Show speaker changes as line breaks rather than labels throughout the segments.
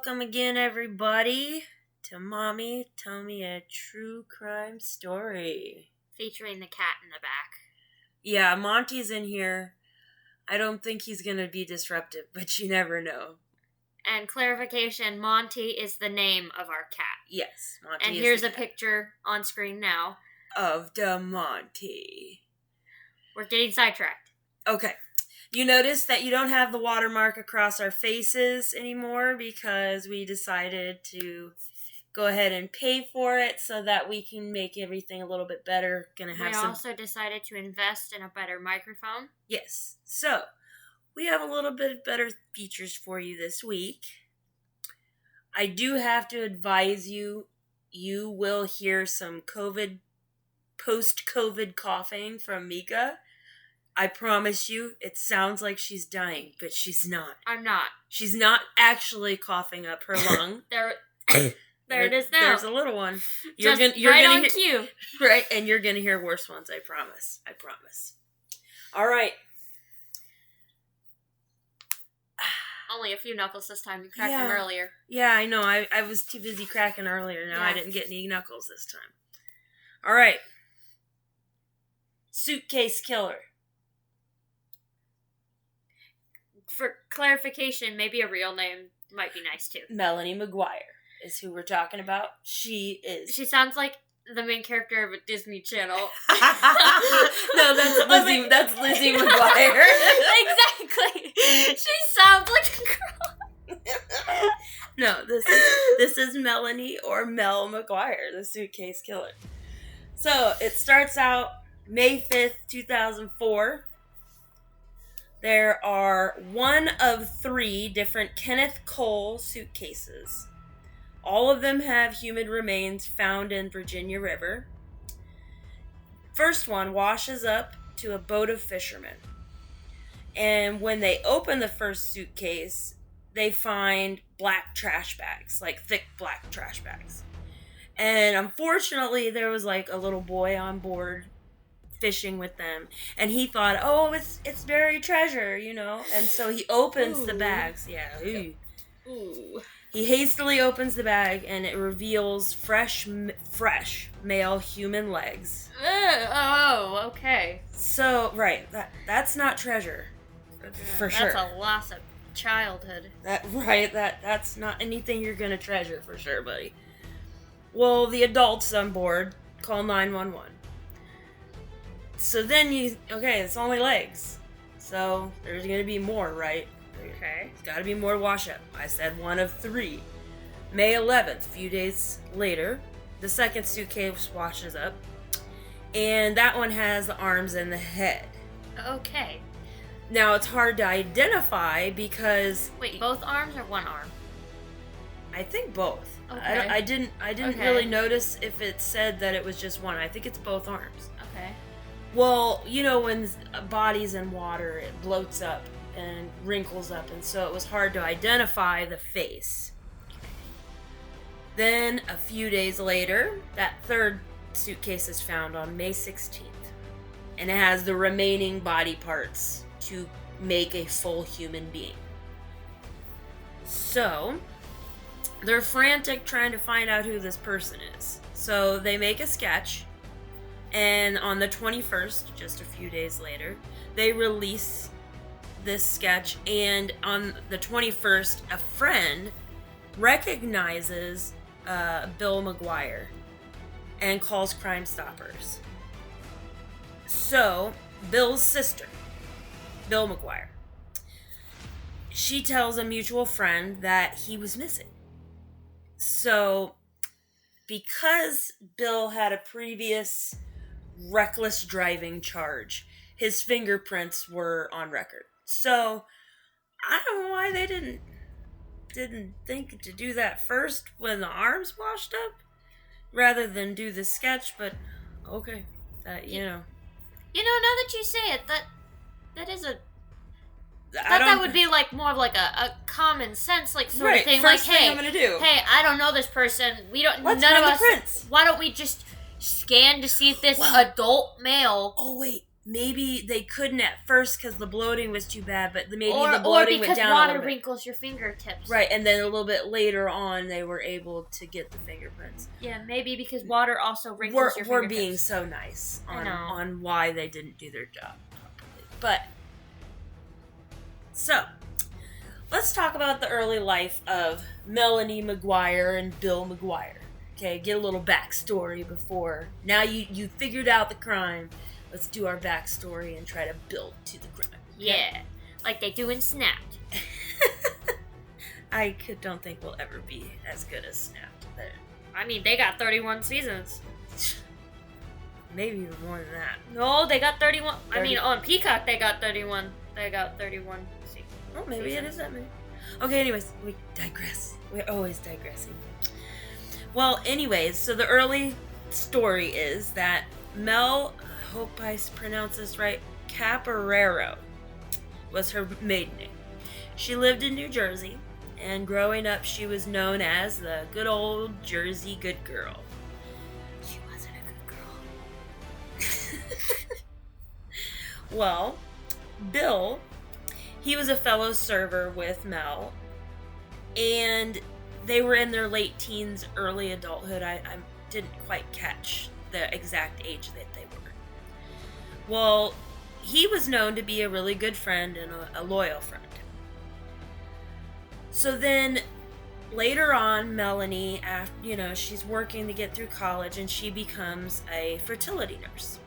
Welcome again, everybody, to Mommy Tell Me a True Crime Story.
Featuring the cat in the back.
Yeah, Monty's in here. I don't think he's going to be disruptive, but you never know.
And clarification, Monty is the name of our cat.
Yes, Monty
and
is
here's
the
a
cat.
Picture on screen now.
Of the Monty.
We're getting sidetracked.
Okay. You notice that you don't have the watermark across our faces anymore because we decided to go ahead and pay for it so that we can make everything a little bit better.
We also decided to invest in a better microphone.
Yes. So, we have a little bit better features for you this week. I do have to advise you, you will hear some post-COVID coughing from Mika. I promise you, it sounds like she's dying, but she's not.
I'm not.
She's not actually coughing up her lung.
There it is now.
There's a little one.
You're
gonna
on cue.
Right, and you're going to hear worse ones, I promise. I promise. All right.
Only a few knuckles this time. You cracked them earlier.
Yeah, I know. I was too busy cracking earlier. Now I didn't get any knuckles this time. All right. Suitcase Killer.
For clarification, maybe a real name might be nice too.
Melanie McGuire is who we're talking about. She
sounds like the main character of a Disney Channel.
No, that's Lizzie McGuire.
Exactly. She sounds like a girl.
No, this is Melanie or Mel McGuire, the Suitcase Killer. So it starts out May 5th, 2004. There are one of 3 different Kenneth Cole suitcases. All of them have human remains found in Virginia River. First one washes up to a boat of fishermen. And when they open the first suitcase, they find black trash bags, like thick black trash bags. And unfortunately, there was like a little boy on board fishing with them, and he thought, oh, it's buried treasure, you know, and so he opens the bags. Ooh. He hastily opens the bag, and it reveals fresh male human legs.
Oh, okay.
So, right, that's not treasure, for sure.
That's a loss of childhood.
That's not anything you're gonna treasure, for sure, buddy. Well, the adults on board call 911. So then it's only legs. So there's going to be more, right?
Okay.
There's got to be more wash up. I said one of 3. May 11th, a few days later, the second suitcase washes up. And that one has the arms and the head.
Okay.
Now it's hard to identify because...
Wait, both arms or one arm?
I think both.
Okay.
I didn't really notice if it said that it was just one. I think it's both arms.
Okay.
Well, you know, when a body's in water, it bloats up and wrinkles up, and so it was hard to identify the face. Then, a few days later, that third suitcase is found on May 16th, and it has the remaining body parts to make a full human being. So, they're frantic trying to find out who this person is. So, they make a sketch. And on the 21st, just a few days later, they release this sketch. And on the 21st, a friend recognizes Bill McGuire and calls Crime Stoppers. So, Bill's sister, Bill McGuire, she tells a mutual friend that he was missing. So, because Bill had a previous reckless driving charge, his fingerprints were on record. So I don't know why they didn't think to do that first when the arms washed up rather than do the sketch, but okay, that
now that you say it, that is a that would be like more of like a common sense like sort of thing.
First
like,
thing I'm gonna do.
Hey, I don't know this person.
Let's
none
find
of
the
us.
prints.
Why don't we just scan to see if this adult male?
Oh wait, maybe they couldn't at first because the bloating was too bad, but maybe
or,
the bloating went down a little bit.
Or because water wrinkles your fingertips.
Right, and then a little bit later on, they were able to get the fingerprints.
Yeah, maybe because water also wrinkles your fingertips.
We're being so nice on why they didn't do their job properly. But, so, let's talk about the early life of Melanie McGuire and Bill McGuire. Okay, get a little backstory before. Now you figured out the crime. Let's do our backstory and try to build to the crime. Okay?
Yeah, like they do in Snapped.
I don't think we'll ever be as good as Snapped.
I mean, they got 31 seasons.
Maybe even more than that.
No, they got 31. I mean, on Peacock, they got 31. They got 31 seasons.
Oh, maybe it is that many. Okay, anyways, we digress. We're always digressing. Well, anyways, so the early story is that Mel, I hope I pronounce this right, Caporero was her maiden name. She lived in New Jersey, and growing up, she was known as the good old Jersey good girl. She wasn't a good girl. Well, Bill, he was a fellow server with Mel, and they were in their late teens, early adulthood. I didn't quite catch the exact age that they were. Well, he was known to be a really good friend and a loyal friend. So then, later on, Melanie, after, she's working to get through college, and she becomes a fertility nurse.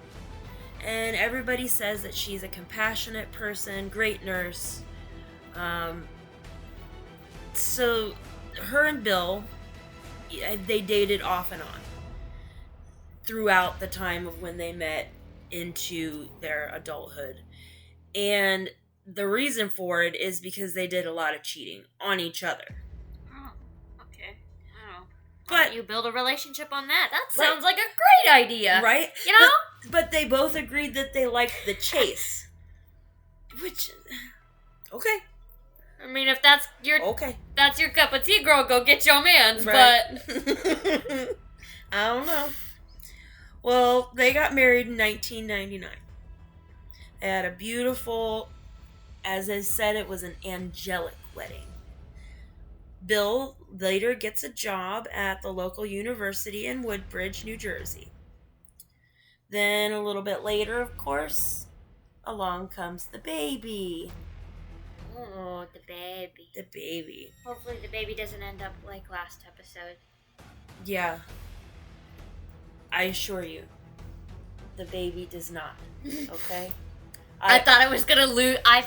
And everybody says that she's a compassionate person, great nurse. So her and Bill, they dated off and on throughout the time of when they met into their adulthood. And the reason for it is because they did a lot of cheating on each other.
Oh, okay. Oh.
But
why don't you build a relationship on that? That sounds like a great idea.
Right?
You know?
But they both agreed that they liked the chase. Which, okay.
I mean, if that's your cup of tea, girl, go get your man's,
right.
But
I don't know. Well, they got married in 1999. They had a beautiful, as I said, it was an angelic wedding. Bill later gets a job at the local university in Woodbridge, New Jersey. Then a little bit later, of course, along comes the baby.
Oh, the baby.
The baby.
Hopefully the baby doesn't end up like last episode.
Yeah. I assure you, the baby does not. Okay?
I thought I was gonna lose. I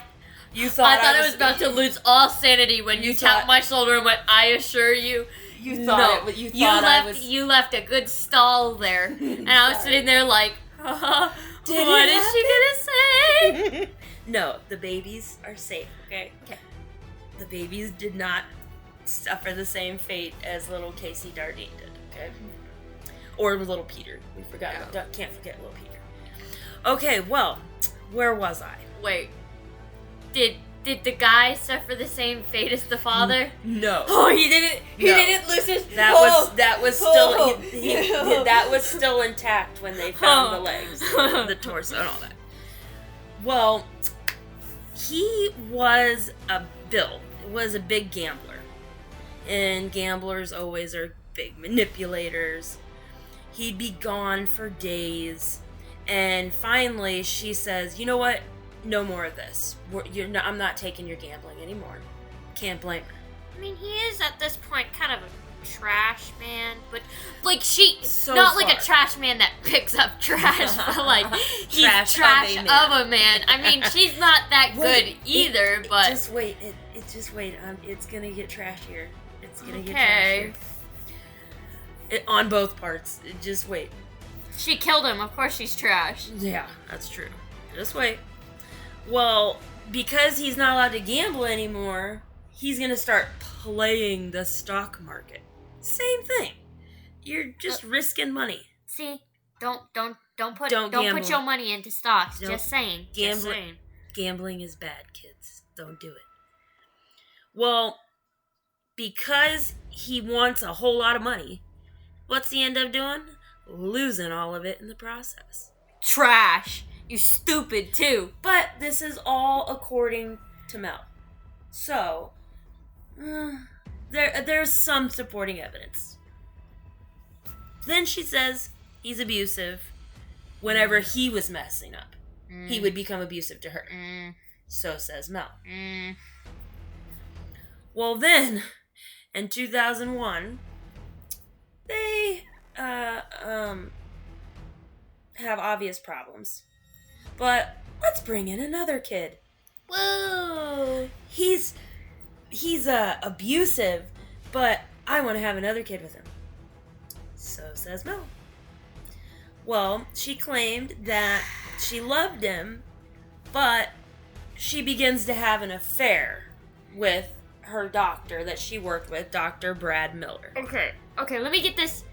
thought I was about to lose all sanity when you tapped my shoulder and went, I assure you.
You thought
You left a good stall there. And I was sitting there like, what is she gonna say?
No, the babies are safe, okay?
Okay.
The babies did not suffer the same fate as little Casey Dardine did, okay? Or little Peter. We forgot.
Yeah.
Can't forget little Peter. Okay, well, where was I?
Wait. Did the guy suffer the same fate as the father?
No.
Oh, he didn't. He didn't lose his.
That was still that was still intact when they found the legs, the torso, and all that. Well, he was a big gambler, and gamblers always are big manipulators. He'd be gone for days, and finally she says, "You know what? No more of this. I'm not taking your gambling anymore." Can't blame her.
I mean, he is at this point kind of a trash man, but like like a trash man that picks up trash, but like he's trash of a man. I mean, she's not that good either, but
just wait. Just wait. It's gonna get trashier. It's gonna get trashier. On both parts. Just wait.
She killed him. Of course, she's trash.
Yeah, that's true. Just wait. Well, because he's not allowed to gamble anymore, he's going to start playing the stock market. Same thing. You're just risking money.
See? Don't put your money into stocks. Just saying.
Gambling is bad, kids. Don't do it. Well, because he wants a whole lot of money, what's he end up doing? Losing all of it in the process.
Trash. You stupid, too.
But this is all according to Mel. So, there's some supporting evidence. Then she says he's abusive. Whenever he was messing up, he would become abusive to her. So says Mel. Well, then, in 2001, they have obvious problems. But let's bring in another kid.
Whoa!
He's abusive, but I want to have another kid with him. So says Mel. Well, she claimed that she loved him, but she begins to have an affair with her doctor that she worked with, Dr. Brad Miller.
Okay, let me get this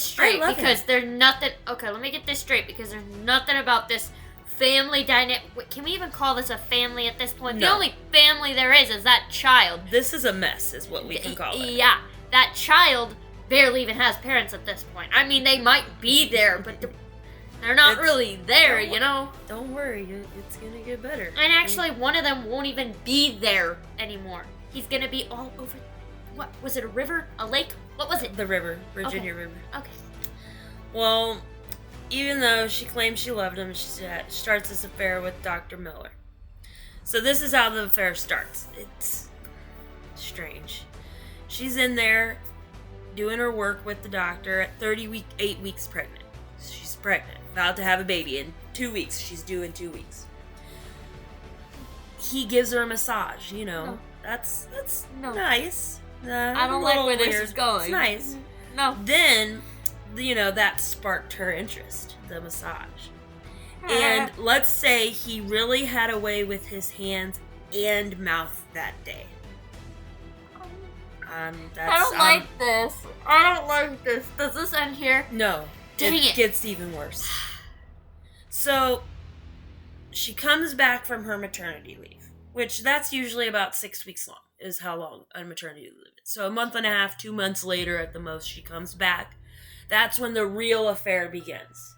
straight because there's nothing. Okay, let me get this straight because there's nothing about this family dynamic. Can we even call this a family at this point?
No.
The only family there is that child.
This is a mess, is what we can call it.
Yeah, that child barely even has parents at this point. I mean, they might be there, but they're not really there, you know?
Don't worry, it's gonna get better.
And actually, one of them won't even be there anymore. He's gonna be all over. What was it? A river? A lake? What was it?
The river, Virginia River.
Okay.
Well, even though she claims she loved him, she starts this affair with Dr. Miller. So this is how the affair starts. It's strange. She's in there doing her work with the doctor at 8 weeks pregnant. She's pregnant, about to have a baby in 2 weeks. She's due in 2 weeks. He gives her a massage, you know.
No.
That's
No.
nice.
I don't like where this is going.
It's nice.
No.
Then, that sparked her interest, the massage. And let's say he really had a way with his hands and mouth that day.
I don't like this. I don't like this. Does this end here?
No.
Dang it.
It gets even worse. So, she comes back from her maternity leave, which that's usually about 6 weeks long, is how long a maternity leave is. So a month and a half, 2 months later at the most, she comes back. That's when the real affair begins.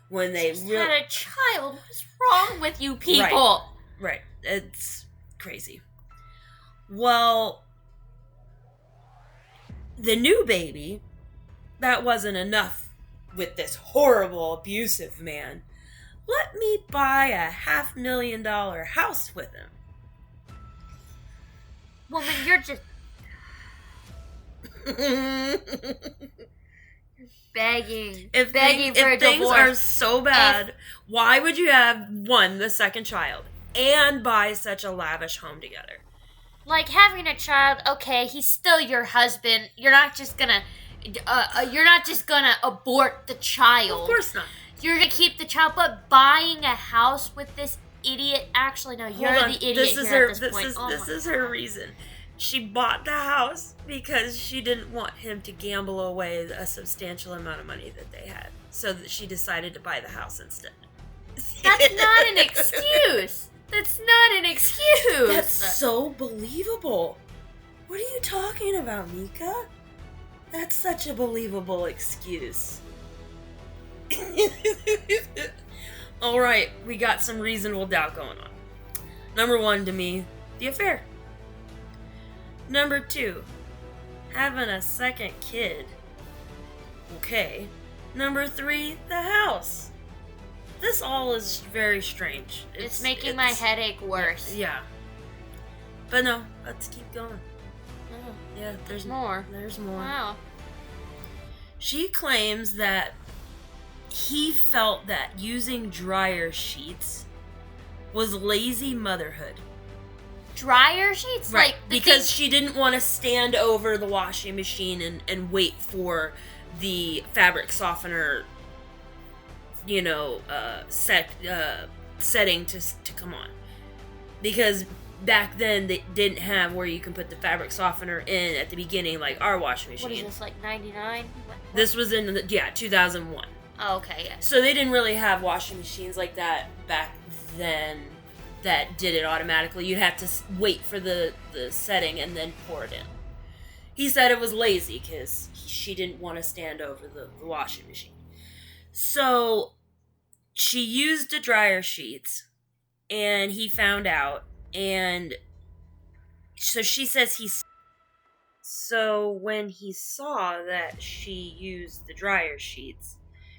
When they
had a child. What's wrong with you people?
Right. It's crazy. Well, the new baby, that wasn't enough with this horrible, abusive man. Let me buy a $500,000 house with him.
Woman, you're just... begging
If
for a divorce.
Things are so bad, why would you have the second child, and buy such a lavish home together?
Like, having a child, okay, he's still your husband. You're not just gonna abort the child.
Of course not.
You're gonna keep the child, but buying a house with this idiot. Actually, no, you're the idiot
this is
here
her,
at this point.
This is her reason. She bought the house because she didn't want him to gamble away a substantial amount of money that they had. So that she decided to buy the house instead.
That's not an excuse. That's not an excuse.
That's so believable. What are you talking about, Mika? That's such a believable excuse. Alright, we got some reasonable doubt going on. Number 1 to me, the affair. Number 2, having a second kid. Okay. Number 3, the house. This all is very strange.
It's making my headache worse.
Yeah. But no, let's keep going.
Oh,
yeah, there's
more.
There's more.
Wow.
She claims that he felt that using dryer sheets was lazy motherhood.
Dryer sheets?
Right,
like
because she didn't want to stand over the washing machine and wait for the fabric softener, setting to come on. Because back then they didn't have where you can put the fabric softener in at the beginning like our washing machine.
What is this, like 99?
This was in 2001.
Oh, okay, yeah.
So they didn't really have washing machines like that back then that did it automatically. You'd have to wait for the setting and then pour it in. He said it was lazy because she didn't want to stand over the washing machine. So she used the dryer sheets, and he found out, and so she says so when he saw that she used the dryer sheets,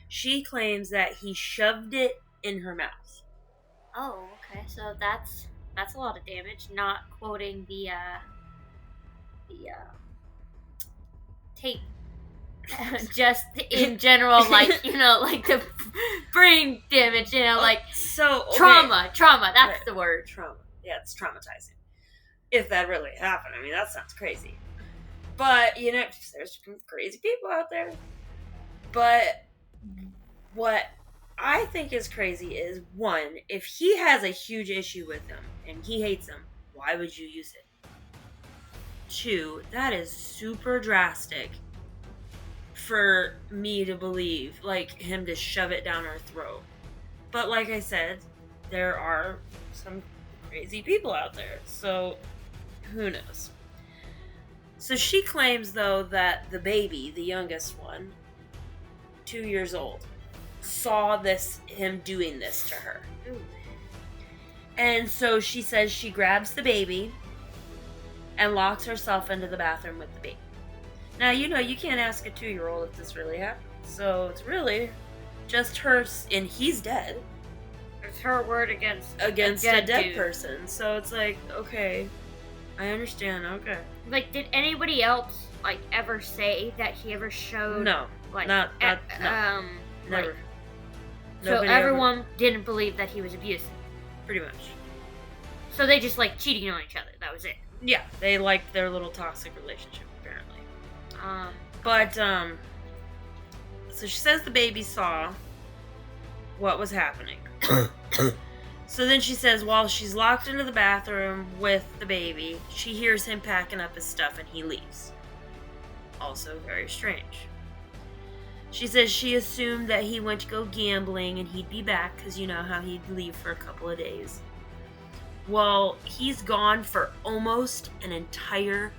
she claims that he shoved it in her mouth.
Oh, okay. So that's a lot of damage. Not quoting the tape. Just in general, like, like the brain damage, like trauma. That's right. The word.
Trauma. Yeah, it's traumatizing. If that really happened, I mean, that sounds crazy. But, there's crazy people out there. But what I think is crazy is, one, if he has a huge issue with him and he hates him, why would you use it? Two, that is super drastic for me to believe, like, him to shove it down her throat. But like I said, there are some crazy people out there, so who knows? So she claims, though, that the baby, the youngest one, 2 years old, saw him doing this to her. Ooh. And so she says she grabs the baby and locks herself into the bathroom with the baby. Now, you can't ask a 2-year-old if this really happened. So it's really just her, and he's dead.
It's her word against
a dead person. So it's like, okay, I understand, okay.
Like, did anybody else, like, ever say that he ever showed...
No,
like,
no. Never.
Like, so everyone didn't believe that he was abusive? Pretty much. So they just, like, cheating on each other, that was it?
Yeah, they liked their little toxic relationship, apparently. So she says the baby saw what was happening. So then she says while she's locked into the bathroom with the baby, she hears him packing up his stuff and he leaves. Also very strange. She says she assumed that he went to go gambling and he'd be back because you know how he'd leave for a couple of days. Well, he's gone for almost an entire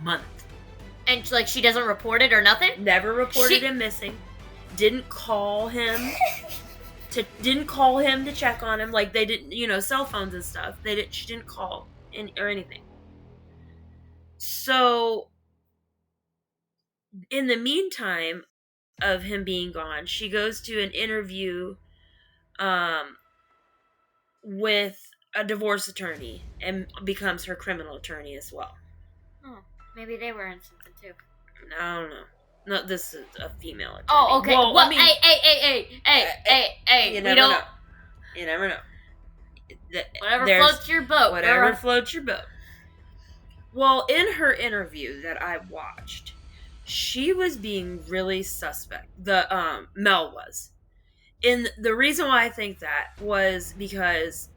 month.
And, like, she doesn't report it or nothing?
Never reported him missing. Didn't call him to check on him. Like, they didn't, cell phones and stuff. She didn't call or anything. So, in the meantime of him being gone, she goes to an interview with a divorce attorney and becomes her criminal attorney as well.
Oh, maybe they were in something too.
I don't know. No, this is a female attorney.
Oh, okay. Well, I mean, hey.
You never know. You never know.
Whatever floats your boat.
Whatever floats your boat. Well, in her interview that I watched, she was being really suspect. Mel was. And the reason why I think that was because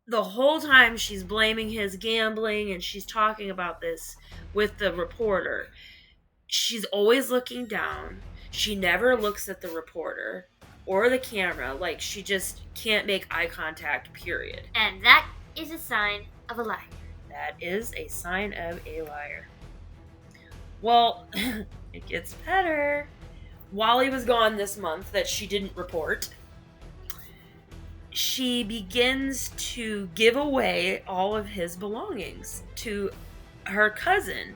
the whole time she's blaming his gambling and she's talking about this with the reporter, she's always looking down. She never looks at the reporter or the camera. Like, she just can't make eye contact, period.
And that is a sign of a liar.
That is a sign of a liar. Well, it gets better. While he was gone this month that she didn't report, she begins to give away all of his belongings to her cousin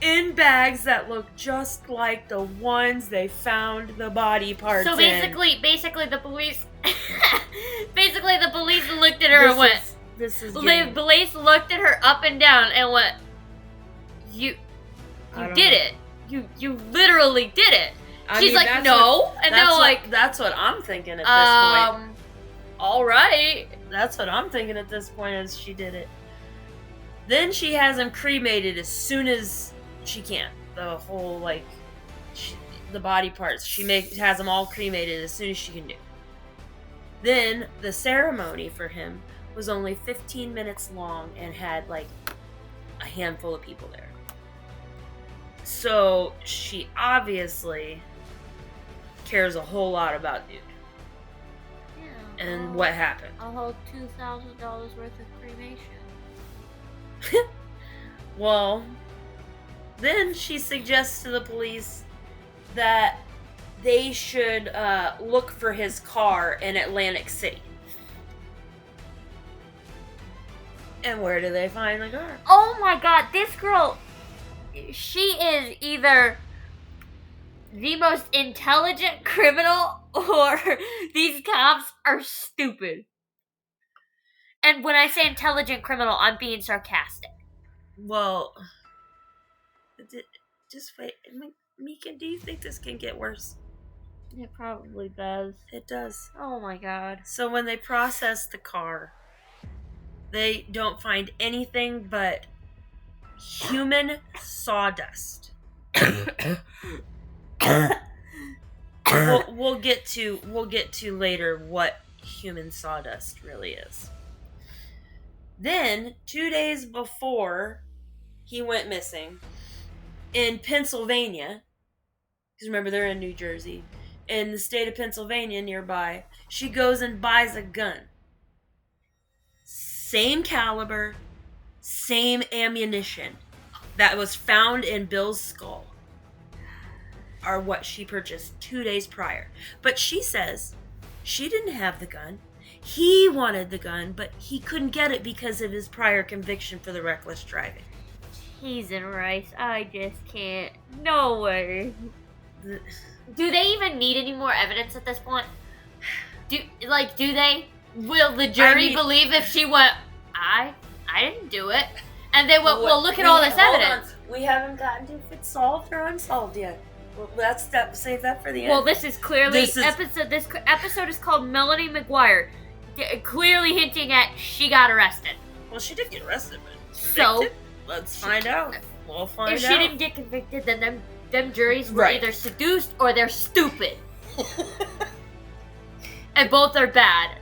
in bags that look just like the ones they found the body parts in.
So basically the police the police looked at her and went, the police looked at her up and down and went, you did it. You literally did it. She's like, no. And they're like...
That's what I'm thinking at this point.
All right.
That's what I'm thinking at this point is she did it. Then she has him cremated as soon as she can. The whole, the body parts. She has them all cremated as soon as she can do. Then the ceremony for him was only 15 minutes long and had, a handful of people there. So she obviously cares a whole lot about dude. Yeah. And what happened.
A whole $2,000 worth of cremation.
Well, then she suggests to the police that they should look for his car in Atlantic City. And where do they find the car?
Oh my god, this girl, she is either the most intelligent criminal or these cops are stupid. And when I say intelligent criminal, I'm being sarcastic.
Well, just wait. Mika, do you think this can get worse?
It probably does.
It does.
Oh my god.
So when they process the car, they don't find anything but human sawdust. we'll get to later what human sawdust really is. Then 2 days before he went missing in Pennsylvania, because remember they're in New Jersey, in the state of Pennsylvania nearby, she goes and buys a gun. Same caliber, same ammunition that was found in Bill's skull are what she purchased 2 days prior. But she says she didn't have the gun. He wanted the gun, but he couldn't get it because of his prior conviction for the reckless driving.
Cheese and rice, I just can't. No way. Do they even need any more evidence at this point? Do they? Will the jury believe if she went, I didn't do it? And they went, well, look at all this evidence.
We haven't gotten to if it's solved or unsolved yet. Well, save that for the end.
Well, this is clearly this episode is called Melanie McGuire, clearly hinting at she got arrested.
Well, she did get arrested, but
so
let's find out. We'll find out.
If she didn't get convicted, then them juries were either seduced or they're stupid, and both are bad.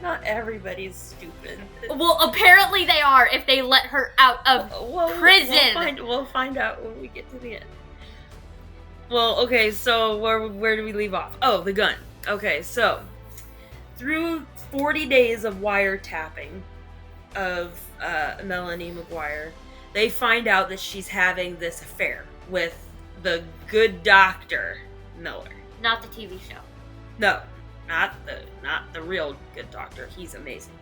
Not everybody's stupid.
Well, apparently they are if they let her out of prison.
We'll find out when we get to the end. Well, okay, so where do we leave off? Oh, the gun. Okay, so through 40 days of wiretapping of Melanie McGuire, they find out that she's having this affair with the good doctor Miller.
Not the TV show.
No, not the real good doctor. He's amazing.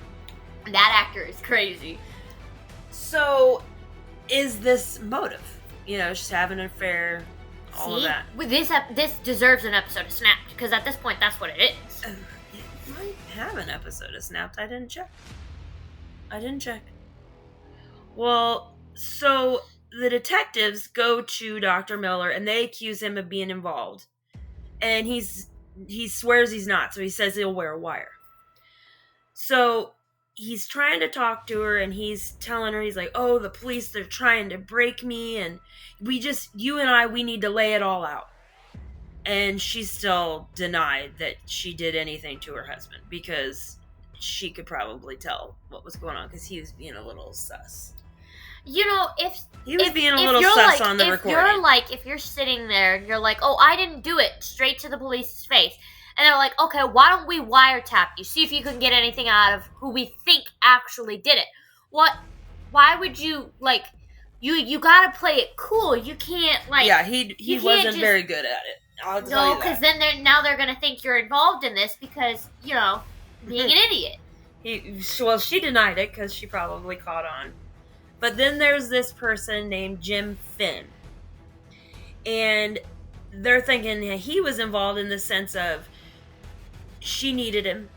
That actor is crazy.
So, is this motive? You know, she's having an affair. All of that.
This deserves an episode of Snapped, because at this point, that's what it is.
It might have an episode of Snapped. I didn't check. Well, so the detectives go to Dr. Miller, and they accuse him of being involved. And he swears he's not, so he says he'll wear a wire. So he's trying to talk to her, and he's telling her, he's like, oh, the police, they're trying to break me, and you and I, we need to lay it all out. And she still denied that she did anything to her husband, because she could probably tell what was going on, because he was being a little sus.
You know, if
the recording.
If you're sitting there and you're like, oh, I didn't do it, straight to the police's face. And they're like, okay, why don't we wiretap you? See if you can get anything out of who we think actually did it. Why would you, you gotta play it cool. You can't,
Yeah, he wasn't very good at it. I'll tell you that.
No, because then they're gonna think you're involved in this because, being an idiot.
She denied it because she probably caught on. But then there's this person named Jim Finn. And they're thinking he was involved in the sense of she needed him,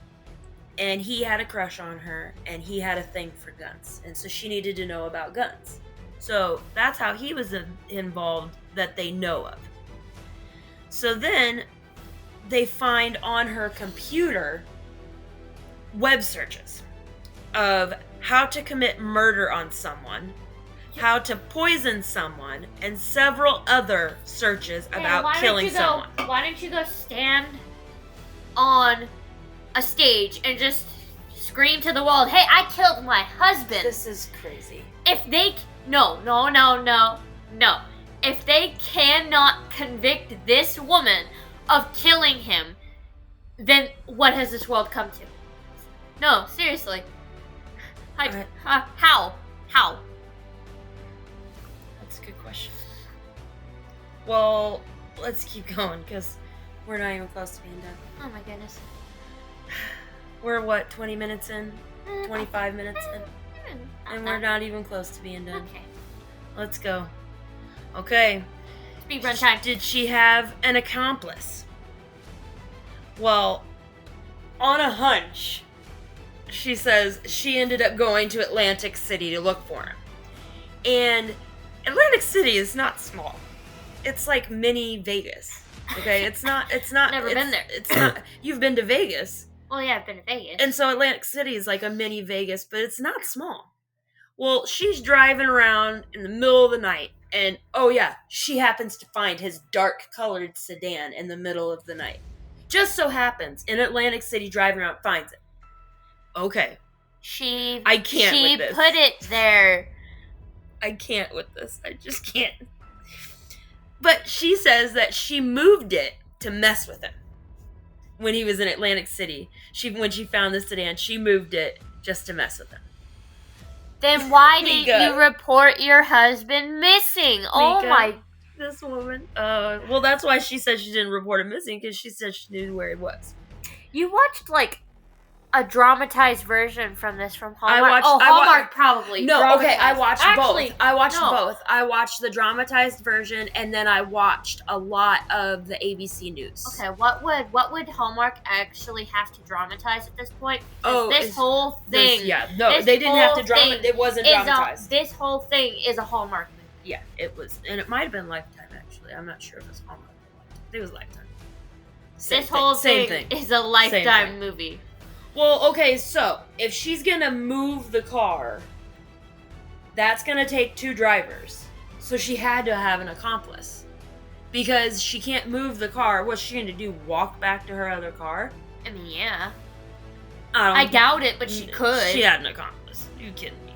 and he had a crush on her, and he had a thing for guns. And so she needed to know about guns. So that's how he was involved that they know of. So then they find on her computer web searches of how to commit murder on someone, how to poison someone, and several other searches about killing someone.
Why don't you go stand on a stage and just scream to the world, hey, I killed my husband.
This is crazy.
No. If they cannot convict this woman of killing him, then what has this world come to? No, seriously. How?
That's a good question. Well, let's keep going, because we're not even close to being done.
Oh my goodness.
We're, 20 minutes in? 25 minutes in? And we're not even close to being done.
Okay.
Let's go. Okay.
Speed run time.
Did she have an accomplice? Well, on a hunch, she says she ended up going to Atlantic City to look for him. And Atlantic City is not small. It's like mini Vegas. Okay? It's not
Never been there.
It's not. You've been to Vegas.
Well, yeah, I've been to Vegas.
And so Atlantic City is like a mini Vegas, but it's not small. Well, she's driving around in the middle of the night, and oh yeah, she happens to find his dark-colored sedan in the middle of the night. Just so happens, in Atlantic City, driving around, finds it. Okay. I can't with this.
She put it there.
I can't with this. I just can't. But she says that she moved it to mess with him. When he was in Atlantic City, when she found the sedan, she moved it just to mess with him.
Then why didn't you report your husband missing? Oh my...
This woman. Well, that's why she said she didn't report him missing, because she said she knew where he was.
You watched, like, a dramatized version from Hallmark? Hallmark probably.
No, okay, I watched both. I watched both. I watched the dramatized version, and then I watched a lot of the ABC News.
Okay, what would Hallmark actually have to dramatize at this point? This whole thing.
They didn't have to dramatize. It wasn't dramatized.
This whole thing is a Hallmark movie.
Yeah, it was, and it might have been Lifetime actually. I'm not sure if it was Hallmark. It was Lifetime.
This whole thing is a Lifetime movie.
Well, okay, so if she's gonna move the car, that's gonna take 2 drivers. So she had to have an accomplice. Because she can't move the car. What's she gonna do? Walk back to her other car?
I mean, yeah. I doubt it, but she could.
She had an accomplice. Are you kidding me?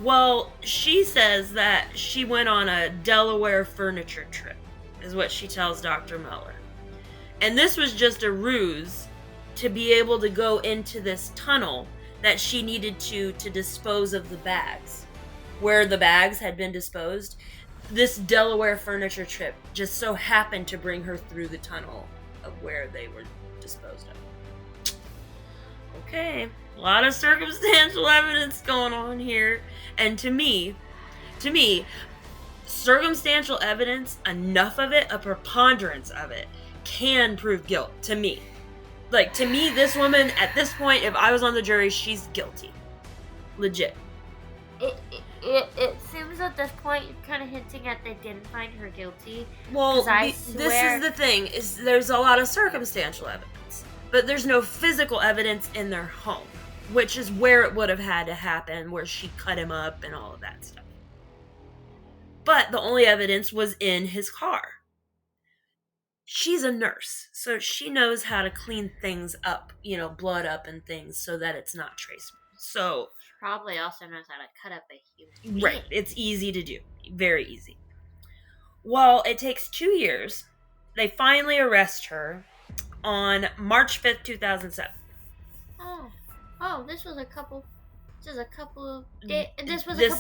Well, she says that she went on a Delaware furniture trip, is what she tells Dr. Muller. And this was just a ruse to be able to go into this tunnel that she needed to dispose of the bags. Where the bags had been disposed, this Delaware furniture trip just so happened to bring her through the tunnel of where they were disposed of. Okay, a lot of circumstantial evidence going on here. And to me, circumstantial evidence, enough of it, a preponderance of it, can prove guilt, to me. Like, to me, this woman, at this point, if I was on the jury, she's guilty. Legit.
It seems at this point you're kind of hinting at they didn't find her guilty.
Well, this is the thing, is there's a lot of circumstantial evidence. But there's no physical evidence in their home. Which is where it would have had to happen, where she cut him up and all of that stuff. But the only evidence was in his car. She's a nurse, so she knows how to clean things up, blood up and things, so that it's not traceable. So
she probably also knows how to cut up a human being.
Right, it's easy to do. Very easy. Well, it takes 2 years. They finally arrest her on March 5th, 2007.
Oh, this was a couple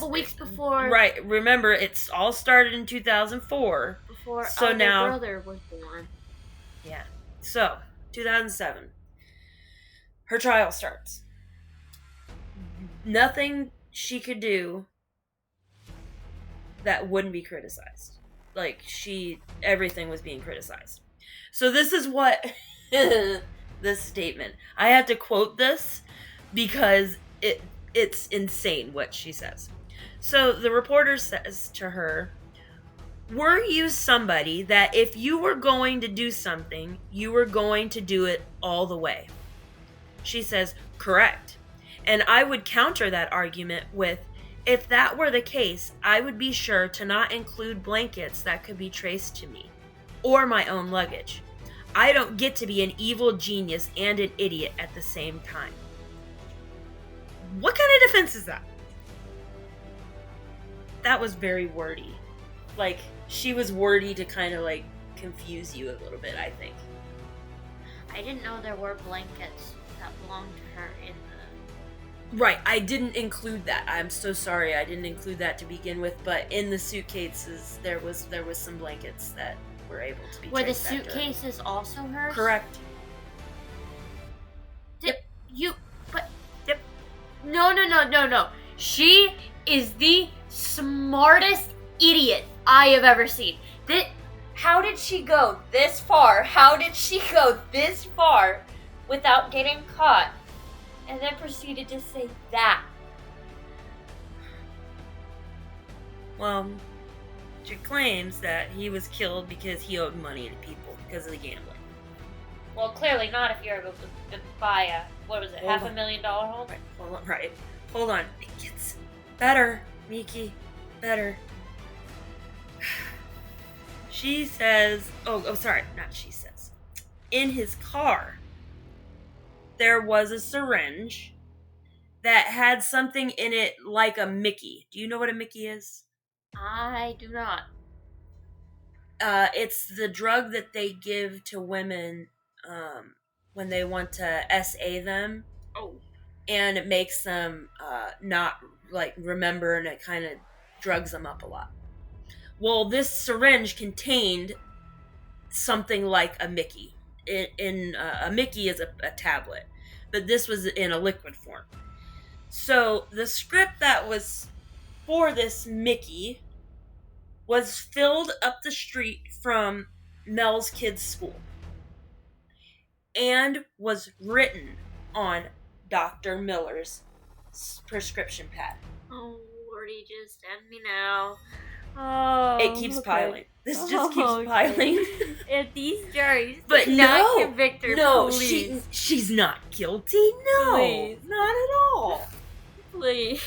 weeks before.
Right, remember, it's all started in 2004.
Before our brother was born.
Yeah. So, 2007. Her trial starts. Nothing she could do that wouldn't be criticized. Like, everything was being criticized. So this is what, this statement. I have to quote this because it's insane what she says. So the reporter says to her, "Were you somebody that if you were going to do something, you were going to do it all the way?" She says, "Correct. And I would counter that argument with, if that were the case, I would be sure to not include blankets that could be traced to me, or my own luggage. I don't get to be an evil genius and an idiot at the same time." What kind of defense is that? That was very wordy. Like, she was wordy to kind of, like, confuse you a little bit, I think.
I didn't know there were blankets that belonged to her in the...
Right, I didn't include that. I'm so sorry I didn't include that to begin with, but in the suitcases, there was some blankets that were able to be
Were the
traced back to her.
suitcases also hers?
Correct.
No. She is the smartest idiot I have ever seen. How did she go this far? How did she go this far without getting caught? And then proceeded to say that.
Well, she claims that he was killed because he owed money to people because of the gambling.
Well, clearly not if you're able to buy a, $500,000 home?
Right. Hold on. It gets better, Miki. Better. She says, sorry, not she says. In his car, there was a syringe that had something in it like a Mickey. Do you know what a Mickey is?
I do not.
It's the drug that they give to women when they want to SA them.
Oh.
And it makes them not remember, and it kind of drugs them up a lot. Well, this syringe contained something like a Mickey. A Mickey is a tablet, but this was in a liquid form. So the script that was for this Mickey was filled up the street from Mel's kids' school and was written on Dr. Miller's prescription pad.
Oh, Lordy, just end me now. Oh,
it keeps piling. This just keeps piling.
If these juries
but
not convict her, please.
She's not guilty. No,
please.
Not at all.
Please.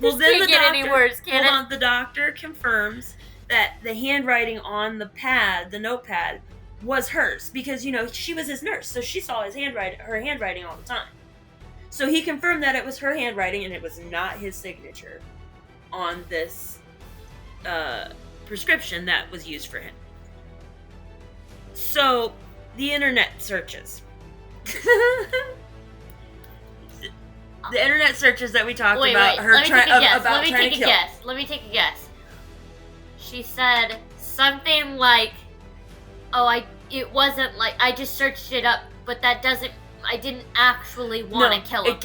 Well,
this
then
can't get any worse, can it?
The doctor confirms that the handwriting on the pad, the notepad, was hers because she was his nurse, so she saw her handwriting all the time. So he confirmed that it was her handwriting and it was not his signature on this prescription that was used for him. So the internet searches. The internet searches that we talked about.
Let me take a guess. She said something like, it wasn't like, I just searched it up, but that doesn't, I didn't actually want to kill him.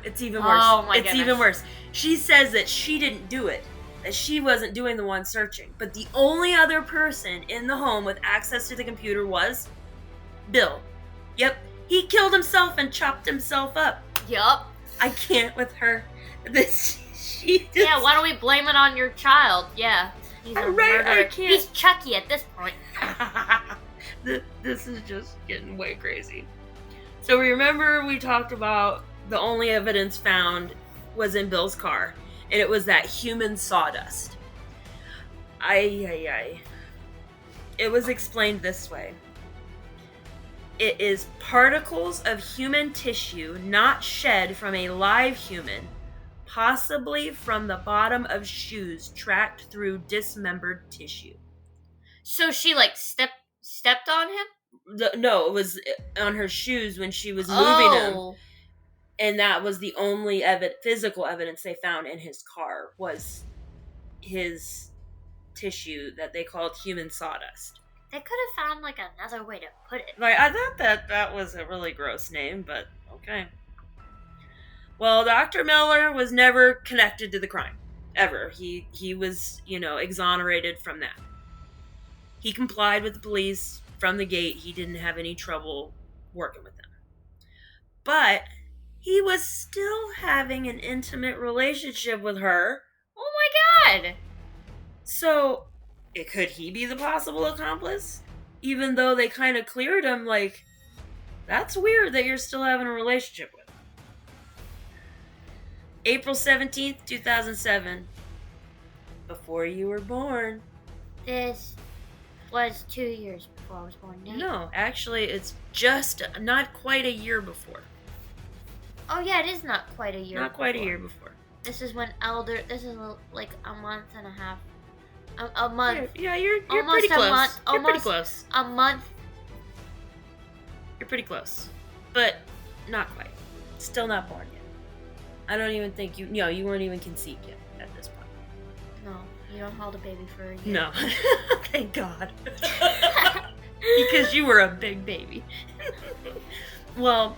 It's even worse.
Oh my
goodness. It's even worse. She says that she didn't do it, that she wasn't doing the one searching, but the only other person in the home with access to the computer was Bill. Yep. He killed himself and chopped himself up.
Yup.
I can't with her.
Yeah, why don't we blame it on your child? Yeah. He's a murderer.
I can't.
He's Chucky at this point.
This is just getting way crazy. So remember we talked about the only evidence found was in Bill's car, and it was that human sawdust. It was explained this way. It is particles of human tissue not shed from a live human, possibly from the bottom of shoes tracked through dismembered tissue.
So she stepped on him?
No, it was on her shoes when she was moving him. And that was the only physical evidence they found in his car was his tissue that they called human sawdust.
They could have found another way to put it.
Right, I thought that was a really gross name, but okay. Well, Dr. Miller was never connected to the crime. Ever. He was, exonerated from that. He complied with the police from the gate. He didn't have any trouble working with them. But he was still having an intimate relationship with her.
Oh my God!
So, could he be the possible accomplice? Even though they kind of cleared him, that's weird that you're still having a relationship with him. April 17th, 2007. Before you were born.
This was 2 years before I was born.
No, actually, it's just not quite a year before.
Oh yeah, it is not quite a year.
Not quite a year before.
This is when This is like a month and a half. A month.
Yeah, you're pretty close. You're pretty close.
A month.
You're pretty close, but not quite. Still not born yet. I don't even think you weren't even conceived yet at this point.
No. You don't hold a baby for a year.
No. Thank God. Because you were a big baby. Well,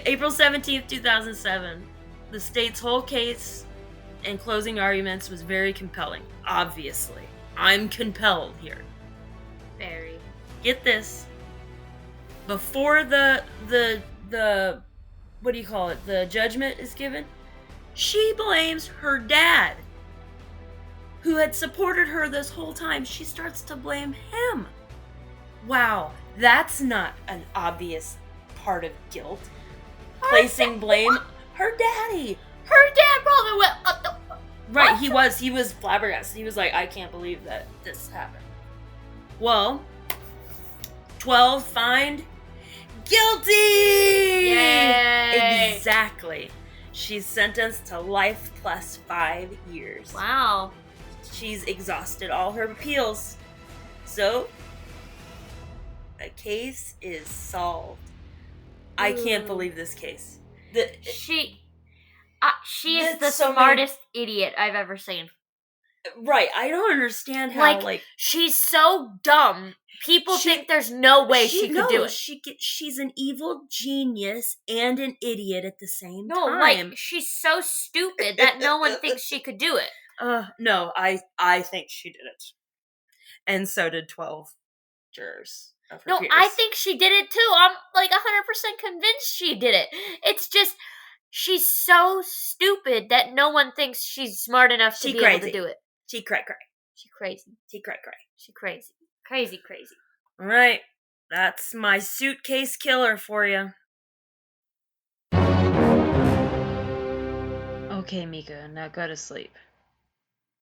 April 17th, 2007, the state's whole case and closing arguments was very compelling. Obviously. I'm compelled here.
Very.
Get this. Before the what do you call it? The judgment is given. She blames her dad, who had supported her this whole time. She starts to blame him. Wow, that's not an obvious part of guilt. Placing blame. Her daddy.
Her dad probably went up the...
Right, he was flabbergasted. He was like, I can't believe that this happened. Well, 12 fined. Guilty!
Yay!
Exactly. She's sentenced to life plus 5 years.
Wow.
She's exhausted all her appeals. So, a case is solved. I can't believe this case.
She is the smartest idiot I've ever seen.
Right, I don't understand how,
she's so dumb. People think there's no way she could do it.
She's an evil genius and an idiot at the same time.
No, she's so stupid that no one thinks she could do it.
No, I think she did it. And so did 12 jurors of her peers.
I think she did it too. I'm 100% convinced she did it. It's just, she's so stupid that no one thinks she's smart enough to be able to do it.
She cray.
She crazy.
She cray.
She crazy. Crazy.
All right. That's my suitcase killer for you. Okay, Mika, now go to sleep.